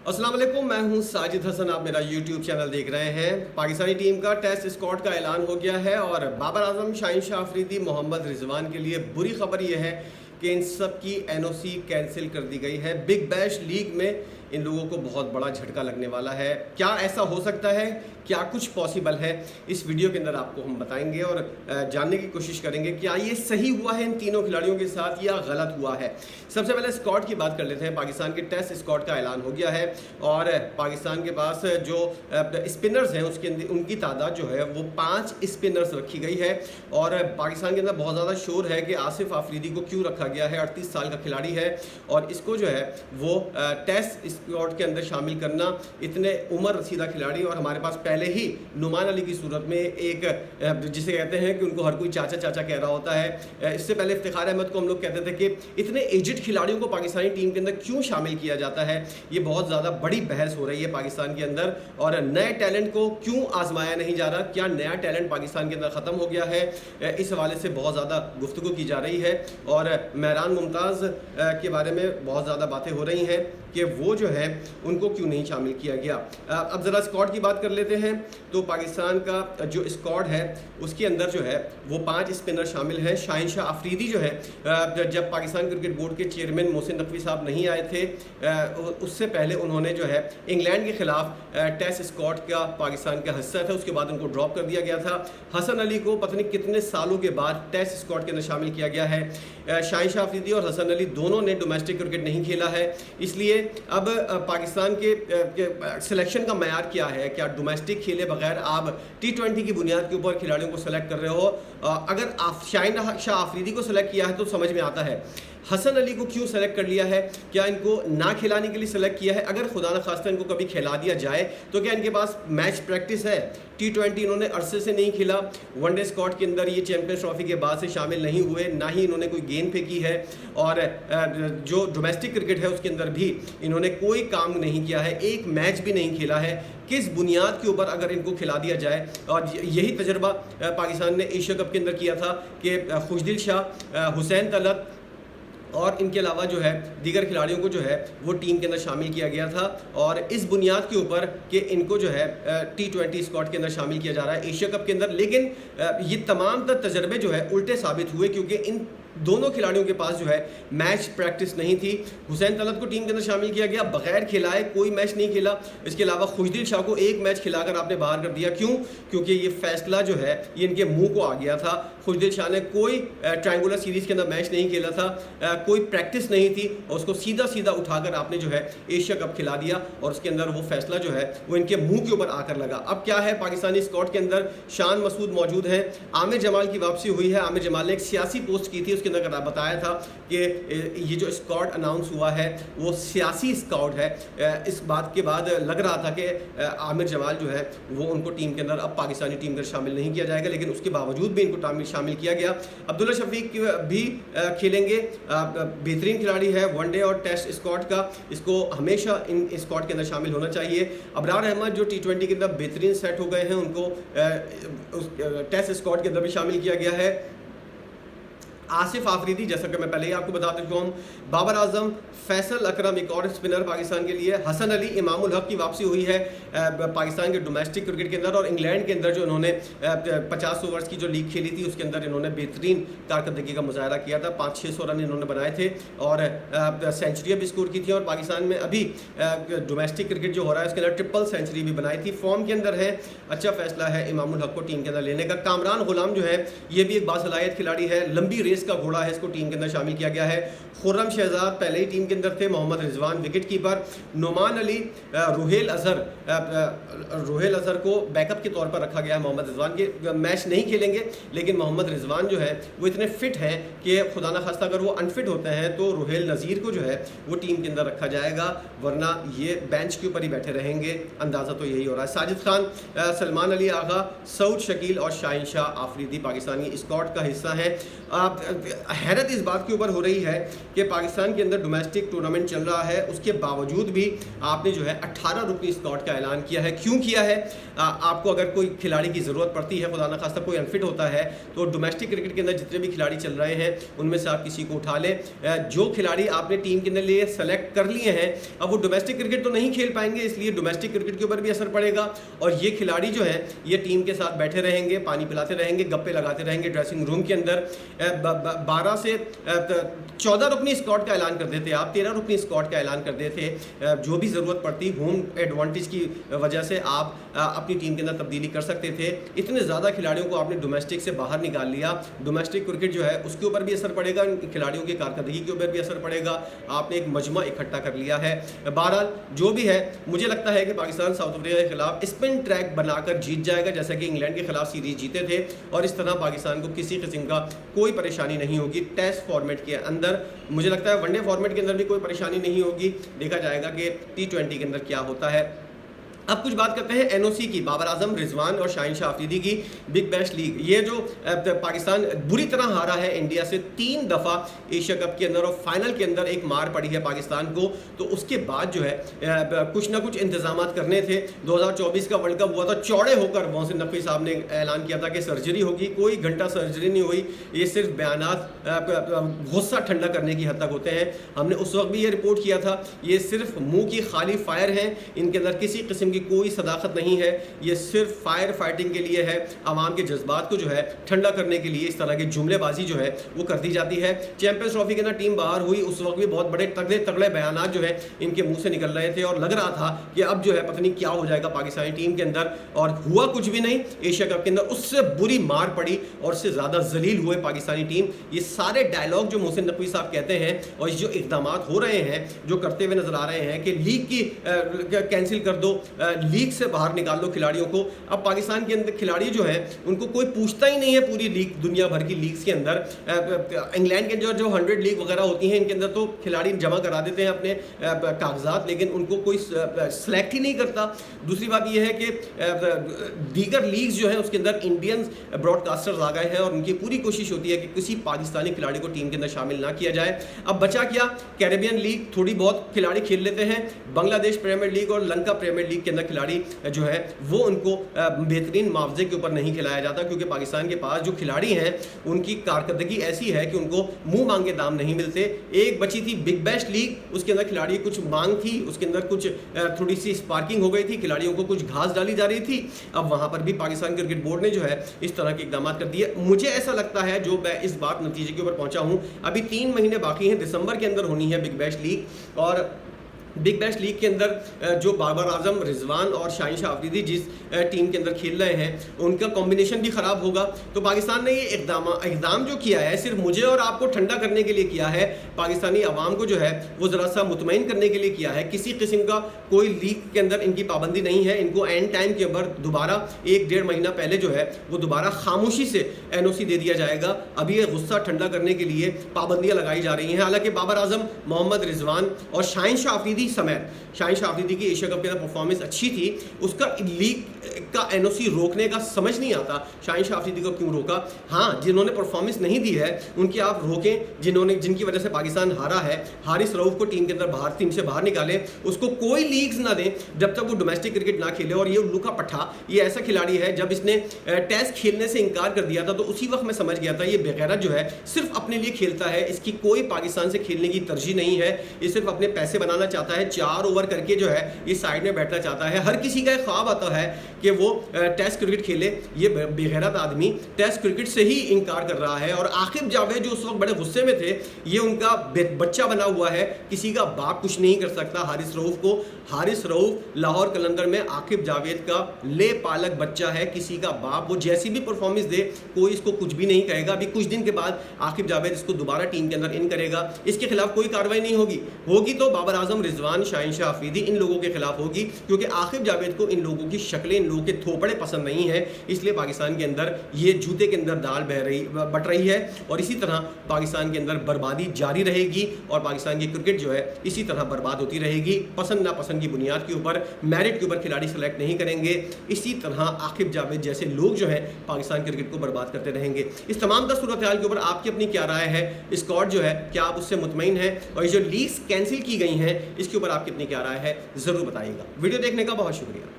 अस्सलाम वालेकुम, मैं हूं साजिद हसन। आप मेरा यूट्यूब चैनल देख रहे हैं। पाकिस्तानी टीम का टेस्ट स्क्वाड का ऐलान हो गया है और बाबर आजम, शाहीन शाह अफरीदी, मोहम्मद रिजवान के लिए बुरी खबर यह है कि इन सब की एनओसी कैंसिल कर दी गई है। बिग बैश लीग में इन लोगों को बहुत बड़ा झटका लगने वाला है। क्या ऐसा हो सकता है? क्या कुछ पॉसिबल है? इस वीडियो के अंदर आपको हम बताएंगे और जानने की कोशिश करेंगे क्या ये सही हुआ है इन तीनों खिलाड़ियों के साथ या गलत हुआ है। सबसे पहले स्क्वाड की बात कर लेते हैं। पाकिस्तान के टेस्ट स्क्वाड का ऐलान हो गया है और पाकिस्तान के पास जो स्पिनर्स हैं उसके उनकी तादाद जो है वो 5 स्पिनर्स रखी गई है। और पाकिस्तान के अंदर बहुत ज़्यादा शोर है कि आसिफ आफरीदी को क्यों रखा गया है। 38 साल का खिलाड़ी है और इसको जो है वो टेस्ट स्क्वाड के अंदर शामिल करना, इतने उम्र रसीदा खिलाड़ी, और हमारे पास पहले ही नुमान अली की सूरत में एक जिसे कहते हैं कि उनको हर कोई चाचा चाचा कह रहा होता है। इससे पहले इफ्तिखार अहमद को हम लोग कहते थे कि इतने एजिड खिलाड़ियों को पाकिस्तानी टीम के अंदर क्यों शामिल किया जाता है। ये बहुत ज़्यादा बड़ी बहस हो रही है पाकिस्तान के अंदर। और नए टैलेंट को क्यों आजमाया नहीं जा रहा? क्या नया टैलेंट पाकिस्तान के अंदर ख़त्म हो गया है? इस हवाले से बहुत ज़्यादा गुफ्तगू की जा रही है और महरान मुमताज़ के बारे में बहुत ज़्यादा बातें हो रही हैं कि वो जो है उनको क्यों नहीं शामिल किया गया। अब ज़रा स्क्वाड की बात कर लेते हैं। तो पाकिस्तान का जो स्क्वाड है उसके अंदर जो है वो 5 स्पिनर शामिल हैं। शाहीन शाह अफरीदी जो है, जब पाकिस्तान क्रिकेट बोर्ड के चेयरमैन मोहसिन नकवी साहब नहीं आए थे, उससे पहले उन्होंने जो है इंग्लैंड के खिलाफ टेस्ट स्क्वाड का पाकिस्तान का हिस्सा था, उसके बाद उनको ड्रॉप कर दिया गया था। हसन अली को पता नहीं कितने सालों के बाद टेस्ट स्क्वाड के अंदर शामिल किया गया है। शाहीन शाह अफरीदी और हसन अली दोनों ने डोमेस्टिक क्रिकेट नहीं खेला है, इसलिए अब पाकिस्तान के सिलेक्शन का मयार क्या है? क्या डोमेस्टिक खेले बगैर आप T20 की बुनियाद के ऊपर खिलाड़ियों को सेलेक्ट कर रहे हो? अगर आप शाहीन शाह अफरीदी को सेलेक्ट किया है तो समझ में आता है। हसन अली को क्यों सेलेक्ट कर लिया है? क्या इनको ना खिलाने के लिए सेलेक्ट किया है? अगर खुदा न खास्ता इनको कभी खिला दिया जाए तो क्या इनके पास मैच प्रैक्टिस है? T20 इन्होंने अरसे से नहीं खेला। वनडे स्क्वाड के अंदर ये चैंपियंस ट्रॉफी के बाद से शामिल नहीं हुए, ना ही इन्होंने कोई गेंद फेंकी है। और जो डोमेस्टिक क्रिकेट है उसके अंदर भी इन्होंने कोई काम नहीं किया है, एक मैच भी नहीं खेला है। किस बुनियाद के ऊपर अगर इनको खिला दिया जाए? और यही तजर्बा पाकिस्तान ने एशिया कप के अंदर किया था कि खुशदिल शाह, हुसैन तलत और इनके अलावा जो है दीगर खिलाड़ियों को जो है वो टीम के अंदर शामिल किया गया था। और इस बुनियाद के ऊपर कि इनको जो है T20 स्क्वाड के अंदर शामिल किया जा रहा है एशिया कप के अंदर। लेकिन ये तमाम तजर्बे जो है उल्टे साबित हुए, क्योंकि इन दोनों खिलाड़ियों के पास जो है मैच प्रैक्टिस नहीं थी। हुसैन तलत को टीम के अंदर शामिल किया गया, बगैर खिलाए कोई मैच नहीं खेला। इसके अलावा खुशदिल शाह को एक मैच खिलाकर आपने बाहर कर दिया। क्यों? क्योंकि ये फैसला जो है ये इनके मुंह को आ गया था। खुशदिल शाह ने कोई ट्रायंगुलर सीरीज़ के अंदर मैच नहीं खेला था, कोई प्रैक्टिस नहीं थी, और उसको सीधा सीधा उठाकर आपने जो है एशिया कप खिला दिया और उसके अंदर वो फैसला जो है वो इनके मुँह के ऊपर आकर लगा। अब क्या है, पाकिस्तानी स्क्वाड के अंदर शान मसूद मौजूद है, आमिर जमाल की वापसी हुई है। आमिर जमाल ने एक सियासी पोस्ट की थी, उसके अंदर बताया था कि ये जो स्क्वाड अनाउंस हुआ है वो सियासी स्क्वाड है। इस बात के बाद लग रहा था कि आमिर जमाल जो है वो उनको टीम के अंदर अब पाकिस्तानी टीम के अंदर शामिल नहीं किया जाएगा, लेकिन उसके बावजूद भी इनको शामिल किया गया। अब्दुल्ला शफीक भी खेलेंगे, बेहतरीन खिलाड़ी है वनडे और टेस्ट स्क्वाड का, इसको हमेशा इन स्क्वाड के अंदर शामिल होना चाहिए। अबरार अहमद जो T20 के अंदर बेहतरीन सेट हो गए हैं, उनको टेस्ट स्क्वाड के अंदर भी शामिल किया गया है। आसिफ आफरीदी, जैसा कि मैं पहले ही आपको बता चुका हूँ, बाबर आजम, फैसल अकरम एक और स्पिनर पाकिस्तान के लिए, हसन अली, इमामुल हक की वापसी हुई है पाकिस्तान के डोमेस्टिक क्रिकेट के अंदर। और इंग्लैंड के अंदर जो इन्होंने 50 ओवर्स की जो लीग खेली थी उसके अंदर इन्होंने बेहतरीन कारकर्दगी का मुजाहरा किया था। 500-600 रन इन्होंने बनाए थे और सेंचुरियाँ भी स्कोर की थी। और पाकिस्तान में अभी डोमेस्टिक क्रिकेट जो हो रहा है उसके अंदर ट्रिपल सेंचुरी भी बनाई थी। फॉर्म के अंदर है, अच्छा फैसला है इमामुल हक को टीम के अंदर लेने का। कामरान गुलाम जो है ये भी एक बासलाहियत खिलाड़ी है, लंबी रेस का घोड़ा है, इसको टीम के अंदर शामिल किया गया है। खुर्रम शहजाद पहले ही टीम के अंदर थे। मोहम्मद रिजवान विकेट कीपर, नुमान अली, रुहेल अजहर को बैकअप के तौर पर रखा गया है। मोहम्मद रिजवान के मैच नहीं खेलेंगे, लेकिन मोहम्मद रिजवान जो है वो इतने फिट हैं कि खुदा न खास्ता अगर वो अनफिट होते हैं तो रुहेल नज़ीर को जो है वो टीम के अंदर रखा जाएगा, वरना ये बेंच के ऊपर ही बैठे रहेंगे। अंदाज़ा तो यही हो रहा है। साजिद खान, सलमान अली आगा, सऊद शकील और शाहीन शाह आफरीदी पाकिस्तानी स्क्वाड का हिस्सा हैं। हैरत इस बात के ऊपर हो रही है कि पाकिस्तान के अंदर डोमेस्टिक टूर्नामेंट चल रहा है, उसके बावजूद भी आपने जो है 18 रुकनी स्क्वाड का ऐलान किया है। क्यों किया है? आपको अगर कोई खिलाड़ी की ज़रूरत पड़ती है, खुदा न खास्ता कोई अनफिट होता है, तो डोमेस्टिक क्रिकेट के अंदर जितने भी खिलाड़ी चल रहे हैं उनमें से आप किसी को उठा लें। जो खिलाड़ी आपने टीम के अंदर लिए सेलेक्ट कर लिए हैं, अब वो डोमेस्टिक क्रिकेट तो नहीं खेल पाएंगे, इसलिए डोमेस्टिक क्रिकेट के ऊपर भी असर पड़ेगा। और ये खिलाड़ी जो है ये टीम के साथ बैठे रहेंगे, पानी पिलाते रहेंगे, गप्पे लगाते रहेंगे ड्रेसिंग रूम के अंदर। 12 से 14 रुकनी स्क्वाड का ऐलान कर देते, आप 13 रुकनी स्क्वाड का ऐलान कर देते। जो भी ज़रूरत पड़ती, होम एडवांटेज की वजह से आप अपनी टीम के अंदर तब्दीली कर सकते थे। इतने ज़्यादा खिलाड़ियों को आपने डोमेस्टिक से बाहर निकाल लिया। डोमेस्टिक क्रिकेट जो है उसके ऊपर भी असर पड़ेगा, खिलाड़ियों की कारकर्दगी के ऊपर भी असर पड़ेगा। आपने एक मजमा इकट्ठा कर लिया है। बहरहाल जो भी है, मुझे लगता है कि पाकिस्तान साउथ अफ्रीका के खिलाफ स्पिन ट्रैक बनाकर जीत जाएगा, जैसा कि इंग्लैंड के खिलाफ सीरीज जीते थे। और इस तरह पाकिस्तान को किसी किस्म का कोई परेशानी नहीं होगी टेस्ट फॉर्मेट के अंदर। मुझे लगता है वनडे फॉर्मेट के अंदर भी कोई परेशानी नहीं होगी। देखा जाएगा कि T20 के अंदर क्या होता है। अब कुछ बात करते हैं एनओसी की। बाबर आजम, रिजवान और शाहीन शाह अफरीदी की बिग बैश लीग, ये जो पाकिस्तान बुरी तरह हारा है इंडिया से 3 दफ़ा एशिया कप के अंदर और फाइनल के अंदर एक मार पड़ी है पाकिस्तान को, तो उसके बाद जो है कुछ ना कुछ इंतजाम करने थे। 2024 का वर्ल्ड कप हुआ था, चौड़े होकर मोहसिन नकवी साहब ने ऐलान किया था कि सर्जरी होगी। कोई घंटा सर्जरी नहीं हुई, ये सिर्फ बयानात गुस्सा ठंडा करने की हद तक होते हैं। हमने उस वक्त भी ये रिपोर्ट किया था, ये सिर्फ मुंह की खाली फायर हैं, इनके अंदर किसी किस्म की कोई सदाकत नहीं है। ये सिर्फ फायर फाइटिंग के लिए है, आवाम के जज्बात को जो है ठंडा करने के लिए इस तरह की जुमलेबाजी जो है वो कर दी जाती है। चैंपियंस ट्रॉफी के ना टीम बाहर हुई, उस वक्त भी बहुत बड़े तगड़े तगड़े बयानात जो है इनके मुंह से निकल रहे थे और लग रहा था कि अब जो है पता नहीं क्या हो जाएगा पाकिस्तानी टीम के अंदर, और हुआ कुछ भी नहीं। एशिया कप के अंदर उससे बुरी मार पड़ी और उससे ज़्यादा जलील हुए पाकिस्तानी टीम। ये सारे डायलॉग जो मोहसिन नकवी साहब कहते हैं और जो इकदाम हो रहे हैं, जो करते हुए नजर आ रहे हैं कि लीग की कैंसिल कर दो, लीग से बाहर निकाल लो खिलाड़ियों को। अब पाकिस्तान के अंदर खिलाड़ी जो है उनको कोई पूछता ही नहीं है पूरी लीग, दुनिया भर की लीग्स के अंदर। इंग्लैंड के अंदर जो 100 लीग वगैरह होती हैं, इनके अंदर तो खिलाड़ी जमा करा देते हैं अपने कागजात, लेकिन उनको कोई सेलेक्ट ही नहीं करता। दूसरी बात यह है कि दीगर लीग्स जो है उसके अंदर इंडियन ब्रॉडकास्टर्स आ गए हैं और उनकी पूरी कोशिश होती है कि किसी पाकिस्तानी खिलाड़ी को टीम के अंदर शामिल ना किया जाए। अब बचा क्या? कैरेबियन लीग थोड़ी बहुत खिलाड़ी खेल लेते हैं, बांग्लादेश प्रीमियर लीग और लंका प्रीमियर लीग के अंदर खिलाड़ी जो है वो उनको बेहतरीन मुआवजे के ऊपर नहीं खिलाया जाता, क्योंकि पाकिस्तान के पास जो खिलाड़ी हैं उनकी कारकर्दगी ऐसी है कि उनको मुंह मांगे दाम नहीं मिलते। एक बची थी बिग बैश लीग, उसके अंदर खिलाड़ी कुछ मांग थी, उसके अंदर कुछ थोड़ी सी स्पार्किंग हो गई थी, खिलाड़ियों को कुछ घास डाली जा रही थी। अब वहां पर भी पाकिस्तान क्रिकेट बोर्ड ने जो है इस तरह के इकदाम कर दिए। मुझे ऐसा लगता है, जो मैं इस बात नतीजे के ऊपर पहुंचा हूं, अभी 3 महीने बाकी हैं, दिसंबर के अंदर होनी है बिग बैश लीग। और बिग बैश लीग के अंदर जो बाबर आजम, रिजवान और शाहीन शाह अफरीदी जिस टीम के अंदर खेल रहे हैं उनका कॉम्बिनेशन भी ख़राब होगा। तो पाकिस्तान ने ये इकदाम जो किया है सिर्फ मुझे और आपको ठंडा करने के लिए किया है, पाकिस्तानी अवाम को जो है वो ज़रा सा मुतमईन करने के लिए किया है। किसी किस्म का कोई लीग के अंदर इनकी पाबंदी नहीं है। इनको एंड टाइम के ऊपर दोबारा 1-1.5 महीना पहले जो है वो दोबारा खामोशी से NOC दे दिया जाएगा। अभी ये गुस्सा ठंडा करने के लिए पाबंदियाँ लगाई जा रही हैं। हालांकि बाबर आजम, मोहम्मद रिजवान और शाहीन शाह अफरीदी समेत, शाहीन शाह अफरीदी की एशिया कप के अंदर परफॉर्मेंस अच्छी थी, उसका लीग का NOC रोकने का समझ नहीं आता शाहीन शाह अफरीदी को क्यों रोका। हाँ, जिन्होंने परफॉर्मेंस नहीं दी है उनकी आप रोकें, जिनकी वजह से पाकिस्तान हारा है। हारिस रऊफ को टीम के अंदर टीम से बाहर निकालें, उसको कोई लीग्स ना दें जब तक वो डोमेस्टिक क्रिकेट ना खेले। और ये उल्लू का पट्टा, ये ऐसा खिलाड़ी है, जब इसने टेस्ट खेलने से इनकार कर दिया था तो उसी वक्त मैं समझ गया था ये बेगैरत जो है सिर्फ अपने लिए खेलता है, इसकी कोई पाकिस्तान से खेलने की तरजीह नहीं है। ये सिर्फ अपने पैसे बनाना चाहता है, 4 ओवर करके जो है ये साइड में बैठना चाहता है। हर किसी का एक ख्वाब आता है कि वो टेस्ट क्रिकेट खेले। ये बेगैरत आदमी टेस्ट क्रिकेट से ही इनकार कर रहा है। और आकिब जावेद जो उस वक्त बड़े गुस्से में थे, ये उनका बच्चा बना हुआ है, किसी का बाप कुछ नहीं कर सकता हारिस रऊफ को। हारिस रऊफ लाहौर कलंदर में आकिब जावेद का ले पालक बच्चा है, किसी का बाप। वो जैसी भी परफॉर्मेंस दे कोई इसको कुछ भी नहीं कहेगा। अभी कुछ दिन के बाद आकिब जावेद इसको दोबारा टीम के अंदर इन करेगा, इसके खिलाफ कोई कार्रवाई नहीं होगी तो बाबर आजम, रिजवान, शाहीन शाह अफरीदी, इन लोगों के खिलाफ होगी, क्योंकि आकिब जावेद को इन लोगों की शक्लें, इन लोगों के थोपड़े पसंद नहीं है। इसलिए पाकिस्तान के अंदर ये जूते के अंदर दाल बट रही है और इसी तरह पाकिस्तान के अंदर बर्बादी जारी रहेगी और पाकिस्तान की क्रिकेट जो है इसी तरह बर्बाद होती रहेगी। पसंद नापसंद की बुनियाद के ऊपर, मेरिट के ऊपर खिलाड़ी सेलेक्ट नहीं करेंगे। इसी तरह आकिब जावेद जैसे लोग जो हैं पाकिस्तान क्रिकेट को बर्बाद करते रहेंगे। इस तमाम सूरत हाल के ऊपर आपकी अपनी क्या राय है? स्कॉट जो है क्या आप उससे मुतमईन हैं? और ये जो लीग्स कैंसिल की गई हैं इसके ऊपर आपकी अपनी क्या राय है, ज़रूर बताइएगा। वीडियो देखने का बहुत शुक्रिया।